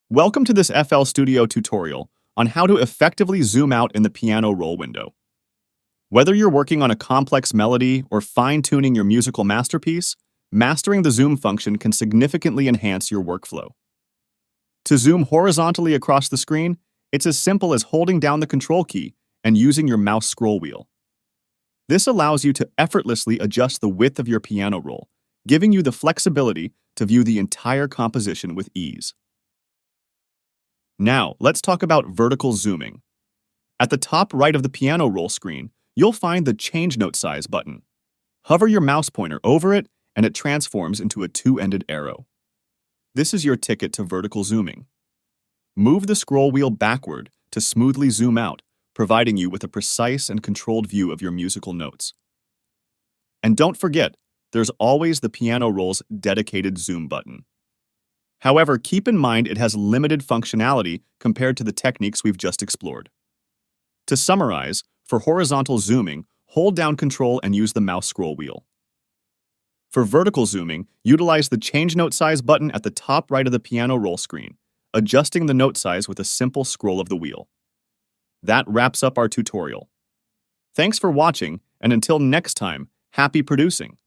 Welcome to this FL Studio tutorial on how to effectively zoom out in the piano roll window. Whether you're working on a complex melody or fine-tuning your musical masterpiece, mastering the zoom function can significantly enhance your workflow. To zoom horizontally across the screen, it's as simple as holding down the control key and using your mouse scroll wheel. This allows you to effortlessly adjust the width of your piano roll, giving you the flexibility to view the entire composition with ease. Now, let's talk about vertical zooming. At the top right of the piano roll screen, you'll find the Change Note Size button. Hover your mouse pointer over it, and it transforms into a two-ended arrow. This is your ticket to vertical zooming. Move the scroll wheel backward to smoothly zoom out, providing you with a precise and controlled view of your musical notes. And don't forget, there's always the piano roll's dedicated zoom button. However, keep in mind it has limited functionality compared to the techniques we've just explored. To summarize, for horizontal zooming, hold down Control and use the mouse scroll wheel. For vertical zooming, utilize the Change Note Size button at the top right of the piano roll screen, adjusting the note size with a simple scroll of the wheel. That wraps up our tutorial. Thanks for watching, and until next time, happy producing!